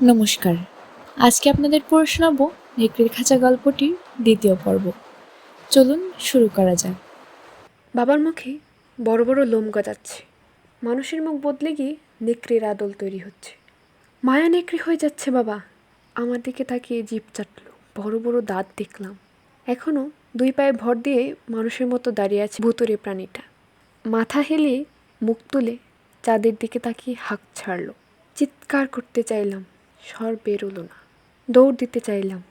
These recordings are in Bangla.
নমস্কার। আজকে আপনাদের পড়ে শোনাব নেকড়ের খাঁচা গল্পটির দ্বিতীয় পর্ব। চলুন শুরু করা যাক। বাবার মুখে বড় বড় লোম গজাচ্ছে। মানুষের মুখ বদলে গিয়ে নেকড়ের আদল তৈরি হচ্ছে। মায়া নেকড়ে হয়ে যাচ্ছে বাবা। আমার দিকে তাকিয়ে জিভ চাটল। বড় বড় দাঁত দেখলাম। এখনও 2 পায়ে ভর দিয়ে মানুষের মতো দাঁড়িয়ে আছে ভুতুরে প্রাণীটা। মাথা হেলিয়ে মুখ তুলে চাঁদের দিকে তাকিয়ে হাঁক ছাড়ল। চিৎকার করতে চাইলাম, স্বর বেরোলো না। দৌড় দিতে চাইলাম,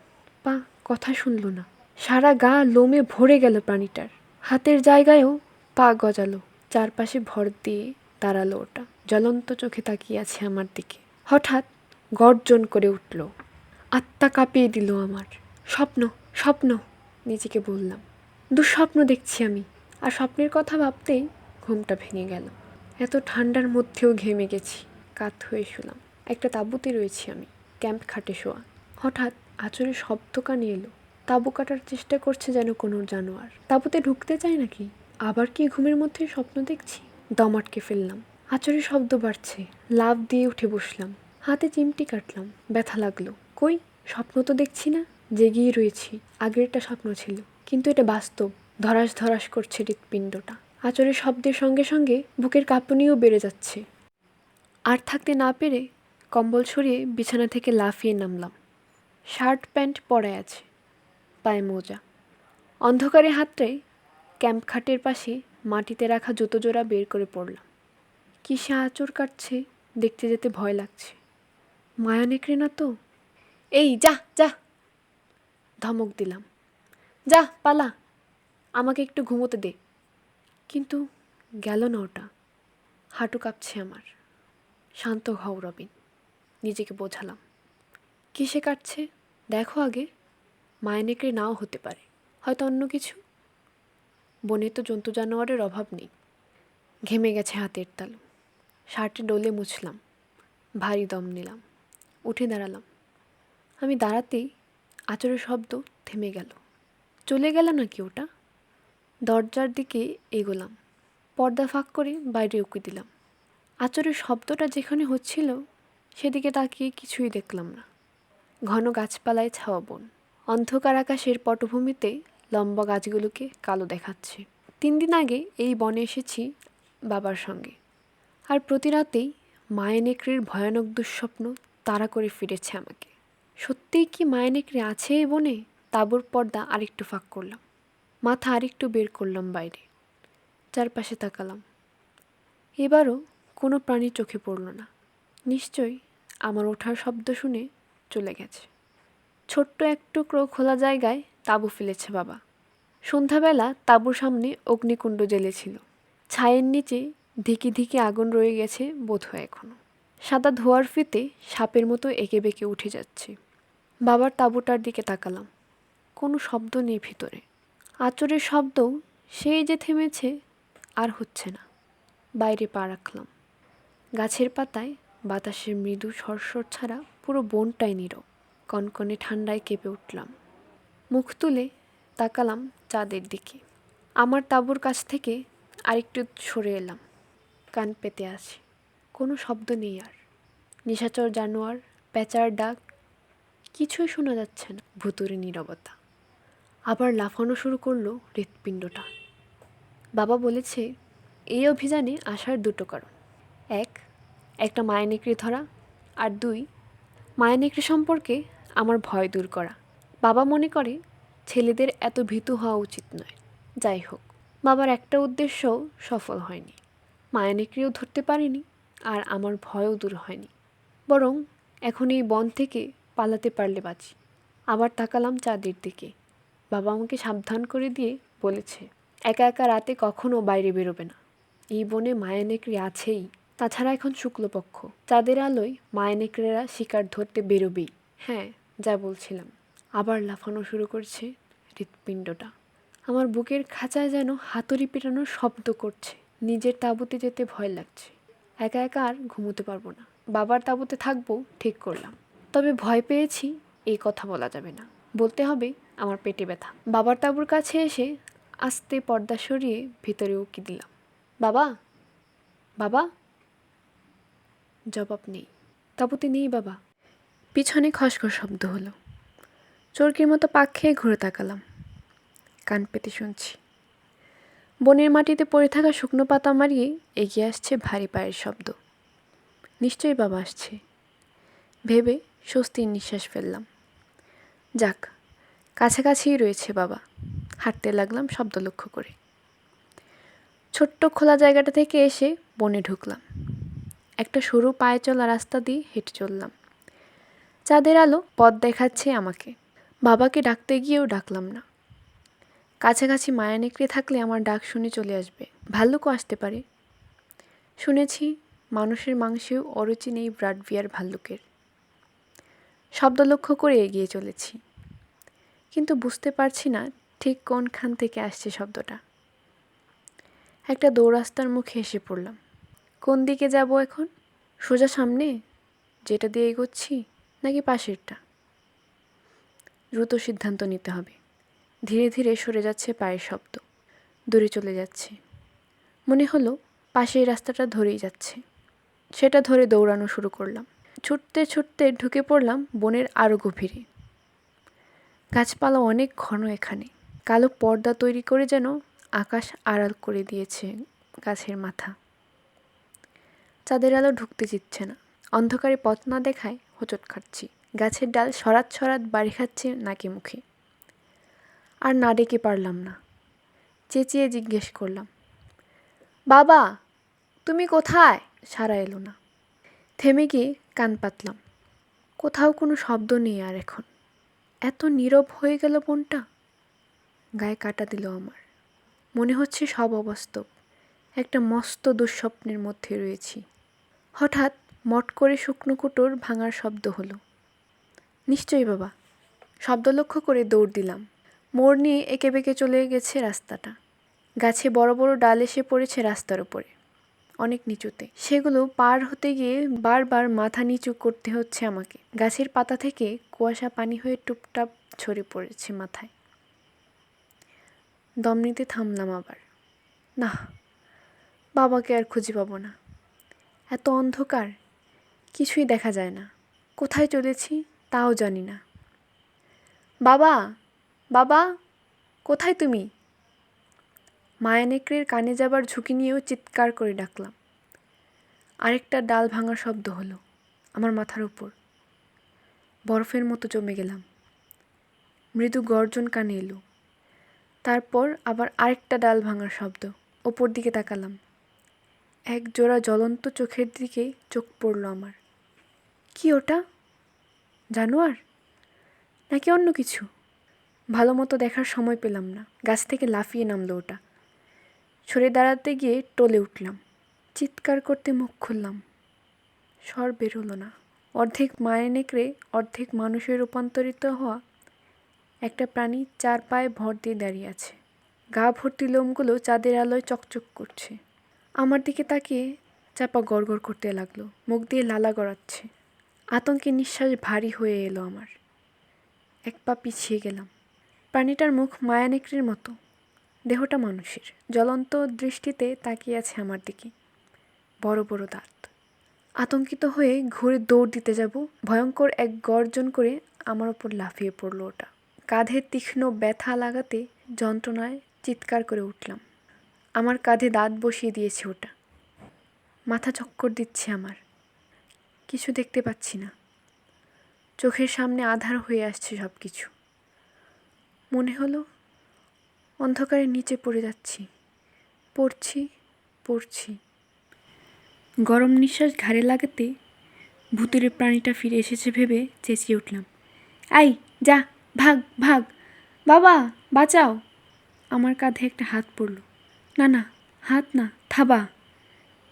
পা কথা শুনল না। সারা গা লোমে ভরে গেল প্রাণীটার। হাতের জায়গায়ও পা গজালো। চারপাশে ভর দিয়ে দাঁড়ালো ওটা। জ্বলন্ত চোখে তাকিয়ে আছে আমার দিকে। হঠাৎ গর্জন করে উঠল। আত্মা কাঁপিয়ে দিল আমার। স্বপ্ন, স্বপ্ন, নিজেকে বললাম। দুঃস্বপ্ন দেখছি আমি। আর স্বপ্নের কথা ভাবতেই ঘুমটা ভেঙে গেল। এত ঠান্ডার মধ্যেও ঘেমে গেছি। কাত হয়ে শুলাম। একটা তাঁবুতে রয়েছি আমি, ক্যাম্প খাটে শোয়া। হঠাৎ আঁচড়ে শব্দ কানে এলো। তাঁবু কাটার চেষ্টা করছে যেন কোনো জানোয়ার। তাঁবুতে ঢুকতে চায় নাকি? আবার কি ঘুমের মধ্যে স্বপ্ন দেখছি? দম আটকে ফেললাম। আঁচড়ে শব্দ বাড়ছে। লাফ দিয়ে উঠে বসলাম। হাতে চিমটি কাটলাম। ব্যথা লাগলো। কই, স্বপ্ন তো দেখছি না। জেগেই রয়েছি। আগেরটা স্বপ্ন ছিল, কিন্তু এটা বাস্তব। ধরাস ধরাস করছে হৃৎপিণ্ডটা। আঁচড়ের শব্দের সঙ্গে সঙ্গে বুকের কাঁপুনিও বেড়ে যাচ্ছে। আর থাকতে না পেরে কম্বল সরিয়ে বিছানা থেকে লাফিয়ে নামলাম। শার্ট প্যান্ট পরে আছে, পায়ে মোজা। অন্ধকারে হাতটায় ক্যাম্প খাটের পাশে মাটিতে রাখা জুতো জোড়া বের করে পড়লাম। কিসে আঁচড় কাটছে দেখতে যেতে ভয় লাগছে। মায়া নেকড়ে না তো? এই যা যা, ধমক দিলাম। যা পালা, আমাকে একটু ঘুমোতে দে। কিন্তু গেল না ওটা। হাঁটু কাঁপছে আমার। শান্ত হও রবিন, নিজেকে বোঝালাম। কিসে কাটছে দেখো আগে। মায়া নেকড়ে নাও হতে পারে, হয়তো অন্য কিছু। বনে তো জন্তু জানোয়ারের অভাব নেই। ঘেমে গেছে হাতের তালু। শার্টে ডলে মুছলাম। ভারী দম নিলাম। উঠে দাঁড়ালাম। আমি দাঁড়াতেই আঁচড়ের শব্দ থেমে গেল। চলে গেল নাকি ওটা? দরজার দিকে এগোলাম। পর্দা ফাঁক করে বাইরে উঁকি দিলাম। আঁচড়ের শব্দটা যেখানে হচ্ছিল সেদিকে তাকিয়ে কিছুই দেখলাম না। ঘন গাছপালায় ছাওয়া বন। অন্ধকার আকাশের পটভূমিতে লম্বা গাছগুলোকে কালো দেখাচ্ছে। 3 দিন আগে এই বনে এসেছি বাবার সঙ্গে। আর প্রতি রাতেই মায়া নেকড়ের ভয়ানক দুঃস্বপ্ন তাড়া করে ফিরেছে আমাকে। সত্যিই কি মায়া নেকড়ে আছে এই বনে? তাঁবুর পর্দা আরেকটু ফাঁক করলাম। মাথা আরেকটু বের করলাম বাইরে। চারপাশে তাকালাম। এবারও কোনো প্রাণী চোখে পড়ল না। নিশ্চয়ই আমার ওঠার শব্দ শুনে চলে গেছে। ছোট্ট এক টুকরো খোলা জায়গায় তাঁবু ফেলেছে বাবা। সন্ধ্যাবেলা তাঁবুর সামনে অগ্নিকুণ্ড জ্বেলেছিল। ছায়ের নিচে ধিকি ধিকি আগুন রয়ে গেছে বোধহয় এখনো। সাদা ধোয়ার ফিতে সাপের মতো এঁকে বেঁকে উঠে যাচ্ছে। বাবার তাঁবুটার দিকে তাকালাম। কোনো শব্দ নেই ভিতরে। আঁচড়ের শব্দও সেই যে থেমেছে, আর হচ্ছে না। বাইরে পা রাখলাম। গাছের পাতায় বাতাসের মৃদু সরসর ছাড়া পুরো বনটাই নীরব। কনকনে ঠান্ডায় কেঁপে উঠলাম। মুখ তুলে তাকালাম চাঁদের দিকে। আমার তাঁবুর কাছ থেকে আরেকটু সরে এলাম। কান পেতে আছি। কোনো শব্দ নেই আর। নিশাচর জানোয়ার, প্যাঁচার ডাক কিছুই শোনা যাচ্ছে না। ভুতুরে নীরবতা। আবার লাফানো শুরু করলো হৃৎপিণ্ডটা। বাবা বলেছে এই অভিযানে আসার 2টো কারণ। 1, একটা মায়া নেকড়ে ধরা। আর 2, মায়া নেকড়ে সম্পর্কে আমার ভয় দূর করা। বাবা মনে করে ছেলেদের এত ভীতু হওয়া উচিত নয়। যাই হোক, বাবার একটা উদ্দেশ্যও সফল হয়নি। মায়া নেকড়েও ধরতে পারিনি, আর আমার ভয়ও দূর হয়নি। বরং এখন এই বন থেকে পালাতে পারলে বাঁচি। আবার তাকালাম চাঁদের দিকে। বাবা আমাকে সাবধান করে দিয়ে বলেছে একা একা রাতে কখনো বাইরে বেরোবে না। এই বনে মায়া নেকড়ে আছেই। তাছাড়া এখন শুক্লপক্ষ। চাঁদের আলোয় মায়া নেকড়েরা শিকার ধরতে বেরোবেই। হ্যাঁ, যা বলছিলাম। আবার লাফানো শুরু করছে হৃৎপিণ্ডটা। আমার বুকের খাঁচায় যেন হাতুড়ি পেটানোর শব্দ করছে। নিজের তাঁবুতে যেতে ভয় লাগছে। একা একা আর ঘুমোতে পারবো না। বাবার তাঁবুতে থাকবো ঠিক করলাম। তবে ভয় পেয়েছি এই কথা বলা যাবে না। বলতে হবে আমার পেটে ব্যথা। বাবার তাঁবুর কাছে এসে আস্তে পর্দা সরিয়ে ভিতরে উকি দিলাম। বাবা, বাবা। জবাব নেই। তাঁবুতে নেই বাবা। পিছনে খসখস শব্দ হলো। চরকির মতো পাক খেয়ে ঘুরে তাকালাম। কান পেতে শুনছি। বনের মাটিতে পড়ে থাকা শুকনো পাতা মারিয়ে এগিয়ে আসছে ভারী পায়ের শব্দ। নিশ্চয়ই বাবা আসছে ভেবে স্বস্তির নিঃশ্বাস ফেললাম। যাক, কাছাকাছিই রয়েছে বাবা। হাঁটতে লাগলাম শব্দ লক্ষ্য করে। ছোট্ট খোলা জায়গাটা থেকে এসে বনে ঢুকলাম। একটা সরু পায়ে চলা রাস্তা দিয়ে হেঁটে চললাম। চাঁদের আলো পথ দেখাচ্ছে আমাকে। বাবাকে ডাকতে গিয়েও ডাকলাম না। কাছাকাছি মায়া নেকড়ে থাকলে আমার ডাক শুনে চলে আসবে। ভাল্লুকও আসতে পারে। শুনেছি মানুষের মাংসেও অরুচি নেই ব্রাডবিয়ার ভাল্লুকের। শব্দ লক্ষ্য করে এগিয়ে চলেছি, কিন্তু বুঝতে পারছি না ঠিক কোনখান থেকে আসছে শব্দটা। একটা দৌরাস্তার মুখে এসে পড়লাম। কোন দিকে যাব এখন? সোজা সামনে যেটা দিয়ে এগোচ্ছি, নাকি পাশেরটা? দ্রুত সিদ্ধান্ত নিতে হবে। ধীরে ধীরে সরে যাচ্ছে পায়ের শব্দ। দূরে চলে যাচ্ছে। মনে হলো পাশের রাস্তাটা ধরেই যাচ্ছে। সেটা ধরে দৌড়ানো শুরু করলাম। ছুটতে ছুটতে ঢুকে পড়লাম বনের আরও গভীরে। গাছপালা অনেক ঘন এখানে। কালো পর্দা তৈরি করে যেন আকাশ আড়াল করে দিয়েছে গাছের মাথা। চাঁদের আলো ঢুকতে দিচ্ছে না। অন্ধকারে পথ না দেখায় হোঁচট খাচ্ছি। গাছের ডাল সরাত সরাত বাড়ি খাচ্ছে নাকে মুখে। আর না ডেকে পারলাম না। চেঁচিয়ে জিজ্ঞেস করলাম, বাবা তুমি কোথায়? সাড়া এলো না। থেমে গিয়ে কান পাতলাম। কোথাও কোনো শব্দ নেই আর এখন। এত নীরব হয়ে গেল বনটা। গায়ে কাটা দিল আমার। মনে হচ্ছে সব অবাস্তব। একটা মস্ত দুঃস্বপ্নের মধ্যে রয়েছি। হঠাৎ মট করে শুকনো কুটোর ভাঙার শব্দ হলো। নিশ্চয়ই বাবা। শব্দ লক্ষ্য করে দৌড় দিলাম। মোড় নিয়ে এঁকে বেঁকে চলে গেছে রাস্তাটা। গাছে বড় বড় ডাল এসে পড়েছে রাস্তার উপরে, অনেক নিচুতে। সেগুলো পার হতে গিয়ে বারবার মাথা নিচু করতে হচ্ছে আমাকে। গাছের পাতা থেকে কুয়াশা পানি হয়ে টুপটাপ ছড়ে পড়েছে মাথায়। দম নিতে থামলাম আবার। না, বাবাকে আর খুঁজে পাবো না। এত অন্ধকার, কিছুই দেখা যায় না। কোথায় চলেছি তাও জানি না। বাবা, বাবা, কোথায় তুমি? মায়া নেকড়ের কানে যাবার ঝুঁকি নিয়েও চিৎকার করে ডাকলাম। আরেকটা ডাল ভাঙার শব্দ হলো আমার মাথার উপর। বরফের মতো জমে গেলাম। মৃদু গর্জন কানে এলো। তারপর আবার আরেকটা ডাল ভাঙার শব্দ। ওপর দিকে তাকালাম। এক জোড়া জ্বলন্ত চোখের দিকে চোখ পড়ল আমার। কি ওটা? জানোয়ার নাকি অন্য কিছু? ভালো মতো দেখার সময় পেলাম না। গাছ থেকে লাফিয়ে নামলো ওটা। সরে দাঁড়াতে গিয়ে টলে উঠলাম। চিৎকার করতে মুখ খুললাম। স্বর বেরোলো না। অর্ধেক মায়া নেকড়ে, অর্ধেক মানুষে রূপান্তরিত হওয়া একটা প্রাণী 4 পায়ে ভর দিয়ে দাঁড়িয়ে আছে। গা ভর্তি লোমগুলো চাঁদের আলোয় চকচক করছে। আমার দিকে তাকিয়ে চাপা গড়গড় করতে লাগলো। মুখ দিয়ে লালা গড়াচ্ছে। আতঙ্কে নিঃশ্বাস ভারী হয়ে এলো আমার। এক পা পিছিয়ে গেলাম। প্রাণীটার মুখ মায়া নেকড়ের মতো, দেহটা মানুষের। জ্বলন্ত দৃষ্টিতে তাকিয়ে আছে আমার দিকে। বড় বড় দাঁত। আতঙ্কিত হয়ে ঘুরে দৌড় দিতে যাব, ভয়ঙ্কর এক গর্জন করে আমার ওপর লাফিয়ে পড়লো ওটা। কাঁধে তীক্ষ্ণ ব্যথা লাগাতে যন্ত্রণায় চিৎকার করে উঠলাম। আমার কাঁধে দাঁত বসিয়ে দিয়েছে ওটা। মাথা চক্কর দিচ্ছে আমার। কিছু দেখতে পাচ্ছি না। চোখের সামনে আধার হয়ে আসছে সব কিছু। মনে হলো অন্ধকারের নিচে পড়ে যাচ্ছি। পড়ছি, পড়ছি। গরম নিঃশ্বাস ঘাড়ে লাগাতে ভুতুরে প্রাণীটা ফিরে এসেছে ভেবে চেঁচিয়ে উঠলাম, আই যা, ভাগ ভাগ, বাবা বাঁচাও। আমার কাঁধে একটা হাত পড়ল। না না, হাত না, থাবা।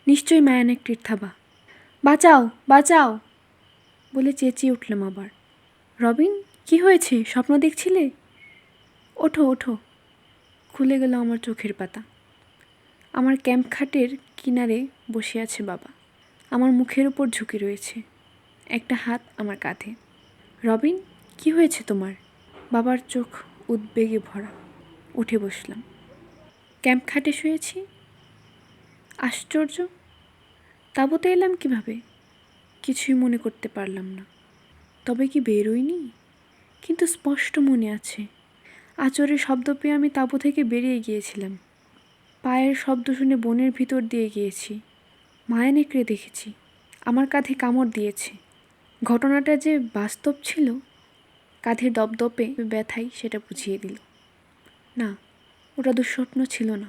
নিশ্চয়ই মায়া নেকড়ির থাবা। বাঁচাও, বাঁচাও বলে চেঁচিয়ে উঠলাম আবার। রবিন, কি হয়েছে? স্বপ্ন দেখছিলে? ওঠো ওঠো। খুলে গেল আমার চোখের পাতা। আমার ক্যাম্প খাটের কিনারে বসে আছে বাবা। আমার মুখের উপর ঝুঁকে রয়েছে। একটা হাত আমার কাঁধে। রবিন, কি হয়েছে তোমার? বাবার চোখ উদ্বেগে ভরা। উঠে বসলাম। ক্যাম্প খাটে শুয়েছি। আশ্চর্য, তাঁবুতে এলাম কিভাবে? কিছুই মনে করতে পারলাম না। তবে কি বেরোয়নি? কিন্তু স্পষ্ট মনে আছে, আঁচড়ের শব্দ পেয়ে আমি তাঁবু থেকে বেরিয়ে গিয়েছিলাম। পায়ের শব্দ শুনে বনের ভিতর দিয়ে গিয়েছি। মায়া নেকড়ে দেখেছি, আমার কাঁধে কামড় দিয়েছে। ঘটনাটা যে বাস্তব ছিল, কাঁধের দপদপে ব্যথাই সেটা বুঝিয়ে দিল। না, ওটা দুঃস্বপ্ন ছিল না,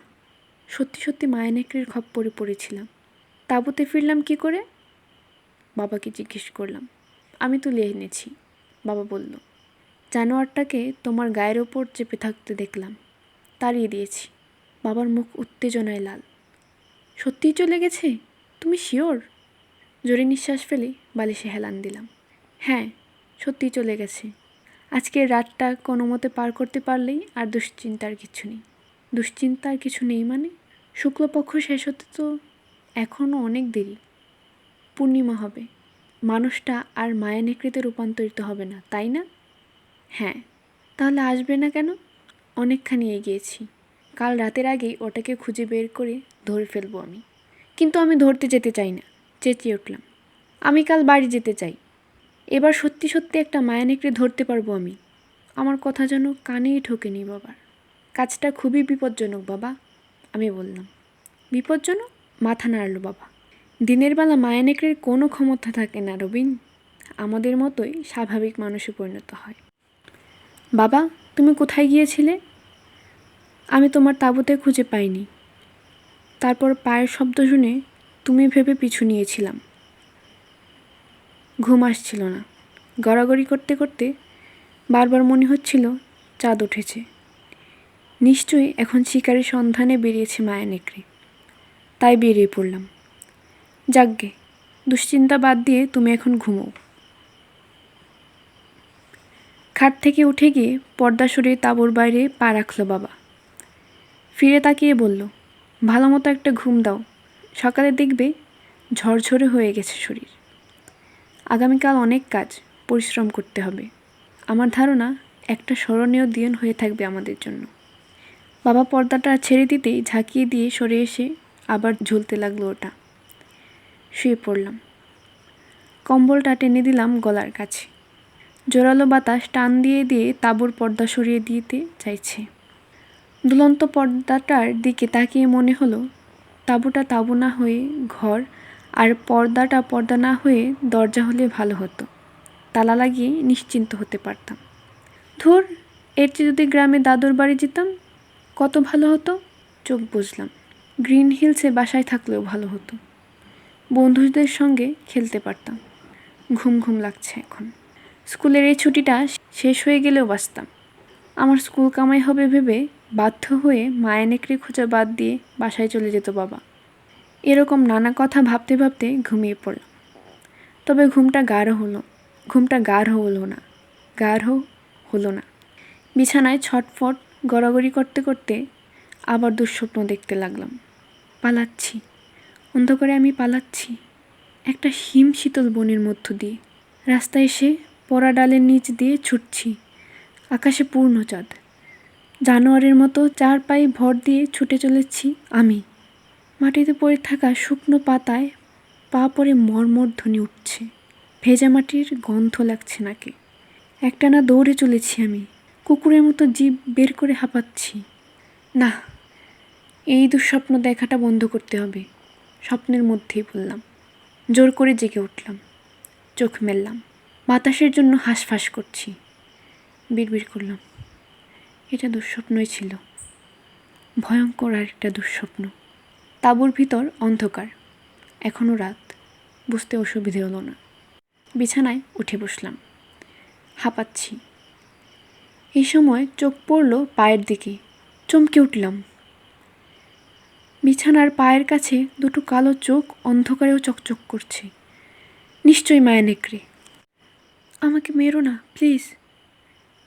সত্যি সত্যি মায়া নেকড়ের খপ্পরে পড়েছিলাম। তাঁবুতে ফিরলাম কি করে? বাবাকে জিজ্ঞেস করলাম। আমি তুলে এনেছি, বাবা বলল। জানোয়ারটাকে তোমার গায়ের ওপর চেপে থাকতে দেখলাম, তাড়িয়ে দিয়েছি। বাবার মুখ উত্তেজনায় লাল। সত্যিই চলে গেছে? তুমি শিওর? জোরে নিঃশ্বাস ফেলে বালিশে হেলান দিলাম। হ্যাঁ, সত্যিই চলে গেছে। আজকের রাতটা কোনো মতে পার করতে পারলেই আর দুশ্চিন্তার কিছু নেই। দুশ্চিন্তার কিছু নেই মানে? শুক্লপক্ষ শেষ হতে তো এখনও অনেক দেরি। পূর্ণিমা হবে, মানুষটা আর মায়া নেকড়েতে রূপান্তরিত হবে না, তাই না? হ্যাঁ। তাহলে আসবে না কেন? অনেকখানি এগিয়েছি। কাল রাতের আগেই ওটাকে খুঁজে বের করে ধরে ফেলবো আমি। কিন্তু আমি ধরতে যেতে চাই না, চেঁচিয়ে উঠলাম। আমি কাল বাড়ি যেতে চাই। এবার সত্যি সত্যি একটা মায়া নেকড়ে ধরতে পারবো আমি। আমার কথা যেন কানেই ঠোকেনি বাবার। কাজটা খুবই বিপজ্জনক বাবা, আমি বললাম। বিপজ্জনক? মাথা নাড়ল বাবা। দিনের বেলা মায়া নেকড়ের কোনো ক্ষমতা থাকে না রবিন, আমাদের মতোই স্বাভাবিক মানুষে পরিণত হয়। বাবা, তুমি কোথায় গিয়েছিলে? আমি তোমার তাঁবুতে খুঁজে পাইনি। তারপর পায়ের শব্দ শুনে তুমি ভেবে পিছু নিয়েছিলাম। ঘুম আসছিল না। গড়াগড়ি করতে করতে বারবার মনে হচ্ছিল চাঁদ উঠেছে। নিশ্চয়ই এখন শিকারের সন্ধানে বেরিয়েছে মায়া নেকড়ে। তাই বেরিয়ে পড়লাম। যাকগে, দুশ্চিন্তা বাদ দিয়ে তুমি এখন ঘুমো। খাট থেকে উঠে গিয়ে পর্দা সরিয়ে তাঁবুর বাইরে পা রাখল বাবা। ফিরে তাকিয়ে বলল, ভালো মতো একটা ঘুম দাও, সকালে দেখবে ঝরঝরে হয়ে গেছে শরীর। আগামীকাল অনেক কাজ, পরিশ্রম করতে হবে। আমার ধারণা একটা স্মরণীয় দিন হয়ে থাকবে আমাদের জন্য। বাবা পর্দাটা ছেড়ে দিতেই ঝাঁকিয়ে দিয়ে সরে এসে আবার ঝুলতে লাগলো ওটা। শুয়ে পড়লাম। কম্বলটা টেনে দিলাম গলার কাছে। জোরালো বাতাস টান দিয়ে দিয়ে তাঁবুর পর্দা সরিয়ে দিতে চাইছে। দুলন্ত পর্দাটার দিকে তাকিয়ে মনে হলো, তাঁবুটা তাঁবু না হয়ে ঘর, আর পর্দাটা পর্দা না হয়ে দরজা হলে ভালো হতো। তালা লাগিয়ে নিশ্চিন্ত হতে পারতাম। ধুর, এর চেয়ে যদি গ্রামে দাদুর বাড়ি যেতাম কত ভালো হতো। চোখ বুঝলাম, গ্রিন হিলসে বাসায় থাকলেও ভালো হতো। বন্ধুদের সঙ্গে খেলতে পারতাম। ঘুম ঘুম লাগছে এখন। স্কুলের এই ছুটিটা শেষ হয়ে গেলেও বাঁচতাম। আমার স্কুল কামাই হবে ভেবে বাধ্য হয়ে মায়া নেকড়ে খোঁজা বাদ দিয়ে বাসায় চলে যেত বাবা। এরকম নানা কথা ভাবতে ভাবতে ঘুমিয়ে পড়লাম। তবে ঘুমটা গাঢ় হলো না। বিছানায় ছটফট গড়াগড়ি করতে করতে আবার দুঃস্বপ্ন দেখতে লাগলাম। পালাচ্ছি, অন্ধকারে আমি পালাচ্ছি একটা হিমশীতল বনের মধ্য দিয়ে। রাস্তায় এসে পড়া ডালের নিচ দিয়ে ছুটছি। আকাশে পূর্ণ চাঁদ। জানোয়ারের মতো চার পায়ে ভর দিয়ে ছুটে চলেছি আমি। মাটিতে পড়ে থাকা শুকনো পাতায় পা পড়ে মর্মর ধ্বনি উঠছে। ভেজা মাটির গন্ধ লাগছে নাকে। একটানা দৌড়ে চলেছি আমি। কুকুরের মতো জিভ বের করে হাঁপাচ্ছি। না, এই দুঃস্বপ্ন দেখাটা বন্ধ করতে হবে। স্বপ্নের মধ্যেই বললাম। জোর করে জেগে উঠলাম। চোখ মেললাম। বাতাসের জন্য হাঁসফাঁস করছি। বিড়বিড় করলাম, এটা দুঃস্বপ্নই ছিল। ভয়ঙ্কর আর একটা দুঃস্বপ্ন। তাঁবুর ভিতর অন্ধকার। এখনও রাত। বুঝতে অসুবিধে হলো না। বিছানায় উঠে বসলাম। হাঁপাচ্ছি। এই সময় চোখ পড়ল পায়ের দিকে। চমকে উঠলাম। বিছানার পায়ের কাছে দুটো কালো চোখ অন্ধকারেও চকচক করছে। নিশ্চয়ই মায়া নেকড়ে। আমাকে মেরো না প্লিজ,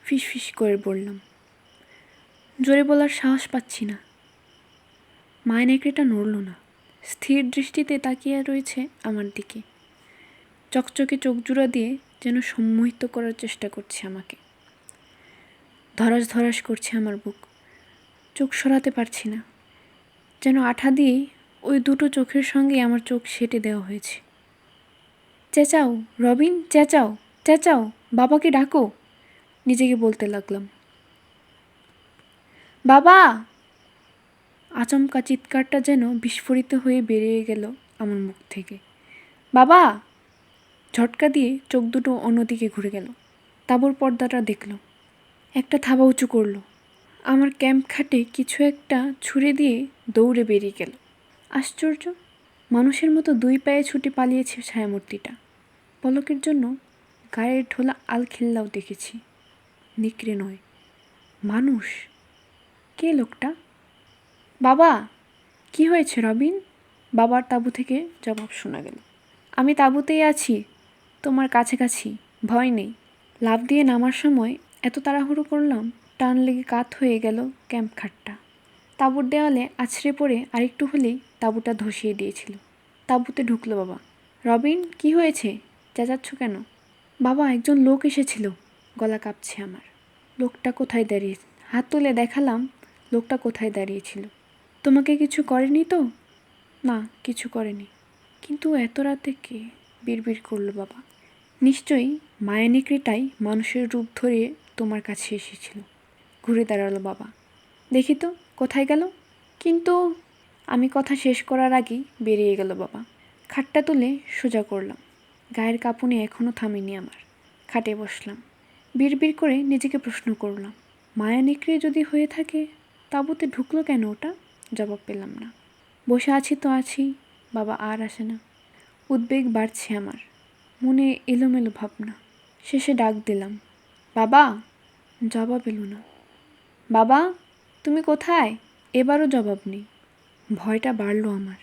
ফিসফিস করে বললাম। জোরে বলার সাহস পাচ্ছি না। মায়া নেকড়েটা নড়ল না, স্থির দৃষ্টিতে তাকিয়ে রয়েছে আমার দিকে। চকচকে চোখজোড়া দিয়ে যেন সম্মোহিত করার চেষ্টা করছে আমাকে। ধরাস ধরাস করছে আমার বুক। চোখ সরাতে পারছি না। যেন আঠা দিয়ে ওই দুটো চোখের সঙ্গে আমার চোখ সেটে দেওয়া হয়েছে। চেঁচাও রবিন, চেঁচাও, চেঁচাও, বাবাকে ডাকো, নিজেকে বলতে লাগলাম। বাবা! আচমকা চিৎকারটা যেন বিস্ফোরিত হয়ে বেরিয়ে গেল আমার মুখ থেকে। বাবা! ঝটকা দিয়ে চোখ দুটো অন্যদিকে ঘুরে গেল। তাঁবুর পর্দাটা দেখল, একটা থাবা উঁচু করলো। আমার ক্যাম্প খাটে কিছু একটা ছুঁড়ে দিয়ে দৌড়ে বেরিয়ে গেল। আশ্চর্য, মানুষের মতো 2 পায়ে ছুটে পালিয়েছে ছায়ামূর্তিটা। পলকের জন্য গায়ের ঢোলা আলখিল্লাও দেখেছি। নেকড়ে নয়, মানুষ। কে লোকটা? বাবা! কি হয়েছে রবিন? বাবার তাঁবু থেকে জবাব শোনা গেল। আমি তাঁবুতেই আছি, তোমার কাছাকাছি, ভয় নেই। লাফ দিয়ে নামার সময় এত তাড়াহুড়ো করলাম, টান লেগে কাত হয়ে গেল ক্যাম্প খাটটা। তাঁবুর দেওয়ালে আছড়ে পড়ে আরেকটু হলেই তাঁবুটা ধসিয়ে দিয়েছিল। তাঁবুতে ঢুকলো বাবা। রবিন, কি হয়েছে? চেঁচাচ্ছ কেন? বাবা, একজন লোক এসেছিল। গলা কাঁপছে আমার। লোকটা কোথায় দাঁড়িয়ে? হাত তুলে দেখালাম লোকটা কোথায় দাঁড়িয়েছিল। তোমাকে কিছু করেনি তো? না, কিছু করেনি। কিন্তু এত রাতে কে? বিড়বিড় করলো বাবা। নিশ্চয়ই মায়া নেকড়েটাই মানুষের রূপ ধরে তোমার কাছে এসেছিল। ঘুরে দাঁড়ালো বাবা। দেখি তো কোথায় গেল? কিন্তু আমি কথা শেষ করার আগেই বেরিয়ে গেল বাবা। খাটটা তুলে সোজা করলাম। গায়ের কাঁপুনি এখনও থামেনি আমার। খাটে বসলাম। বিড়বিড় করে নিজেকে প্রশ্ন করলাম, মায়া নেকড়ে যদি হয়ে থাকে, তাঁবুতে ঢুকলো কেন ওটা? জবাব পেলাম না। বসে আছি তো আছি, বাবা আর আসে না। উদ্বেগ বাড়ছে আমার, মনে এলোমেলো ভাবনা। শেষে ডাক দিলাম, বাবা! জবাব এলো না। বাবা, তুমি কোথায়? এবারও জবাব নেই। ভয়টা বাড়লো আমার।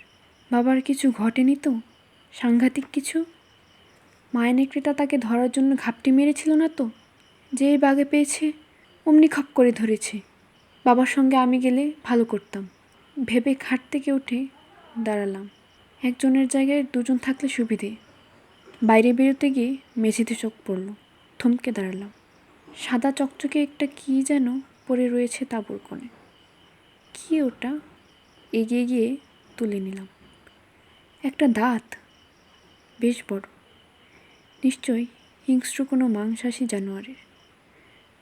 বাবার কিছু ঘটেনি তো? সাংঘাতিক কিছু? মায়া নেকড়েটা তাকে ধরার জন্য ঘাপটি মেরেছিল না তো? যেই বাগে পেয়েছে অমনি খপ করে ধরেছে। বাবার সঙ্গে আমি গেলে ভালো করতাম ভেবে খাট থেকে উঠে দাঁড়ালাম। একজনের জায়গায় দুজন থাকলে সুবিধে। বাইরে বেরোতে গিয়ে মেঝেতে চোখ পড়ল। থমকে দাঁড়ালাম। সাদা চকচকে একটা কী যেন পড়ে রয়েছে তাঁবুর কোণে। কী ওটা? এগিয়ে গিয়ে তুলে নিলাম। একটা দাঁত, বেশ বড়, নিশ্চয়ই হিংস্র কোনো মাংসাশী জানোয়ারের।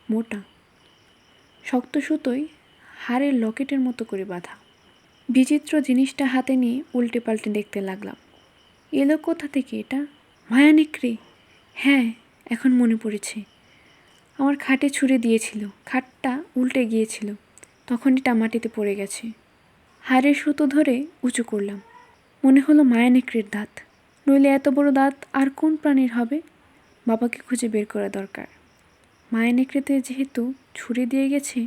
মোটা, শক্ত সুতোয় হাড়ের লকেটের মতো করে বাঁধা। বিচিত্র জিনিসটা হাতে নিয়ে উল্টে পাল্টে দেখতে লাগলাম। এলো কোথা থেকে এটা? মায়া নেকড়ে! হ্যাঁ, এখন মনে পড়েছে। আমার খাটে ছুঁড়ে দিয়েছিল, খাটটা উল্টে গিয়েছিল, তখন এটা মাটিতে পড়ে গেছে। হাড়ের সুতো ধরে উঁচু করলাম। মনে হলো মায়া নেকড়ের দাঁত, নইলে এত বড় দাঁত আর কোন প্রাণীর হবে? বাবাকে খুঁজে বের করা দরকার। মায়া নেকড়েতে যেহেতু ছুঁড়ে দিয়ে গেছে,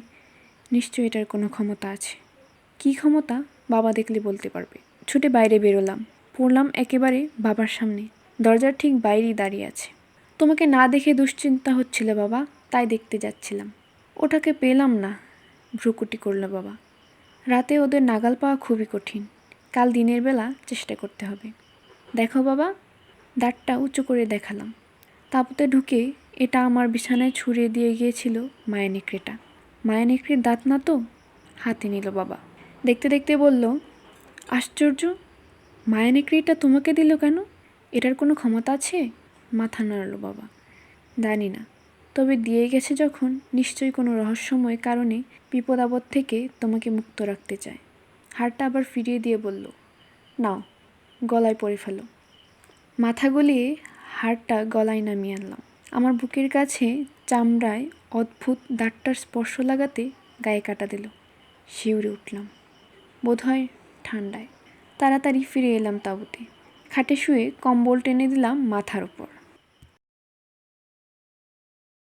নিশ্চয়ই এটার কোনো ক্ষমতা আছে। কী ক্ষমতা বাবা দেখলে বলতে পারবে। ছুটে বাইরে বেরোলাম, পড়লাম একেবারে বাবার সামনে। দরজার ঠিক বাইরেই দাঁড়িয়ে আছে। তোমাকে না দেখে দুশ্চিন্তা হচ্ছিল বাবা, তাই দেখতে যাচ্ছিলাম। ওটাকে পেলাম না, ভ্রুকুটি করল বাবা। রাতে ওদের নাগাল পাওয়া খুবই কঠিন। কাল দিনের বেলা চেষ্টা করতে হবে। দেখো বাবা, দাঁতটা উঁচু করে দেখালাম। তাঁবুতে ঢুকে এটা আমার বিছানায় ছুঁড়ে দিয়ে গিয়েছিল মায়া নেকড়েটা। মায়া নেকড়ের দাঁত না তো? হাতে নিল বাবা। দেখতে দেখতে বলল, আশ্চর্য, মায়া নেকড়েটা তোমাকে দিল কেন? এটার কোনো ক্ষমতা আছে? মাথা নাড়ল বাবা। জানি না, তবে দিয়ে গেছে যখন নিশ্চয়ই কোনো রহস্যময় কারণে বিপদ আপদ থেকে তোমাকে মুক্ত রাখতে চায়। হাড়টা আবার ফিরিয়ে দিয়ে বলল, নাও, গলায় পরে ফেলো। মাথা গলিয়ে হাড়টা গলায় নামিয়ে আনলাম। আমার বুকের কাছে চামড়ায় অদ্ভুত দাঁতটার স্পর্শ লাগাতে গায়ে কাটা দিল। শিউরে উঠলাম, বোধহয় ঠান্ডায়। তাড়াতাড়ি ফিরে এলাম তাঁবুতে। খাটে শুয়ে কম্বল টেনে দিলাম মাথার ওপর।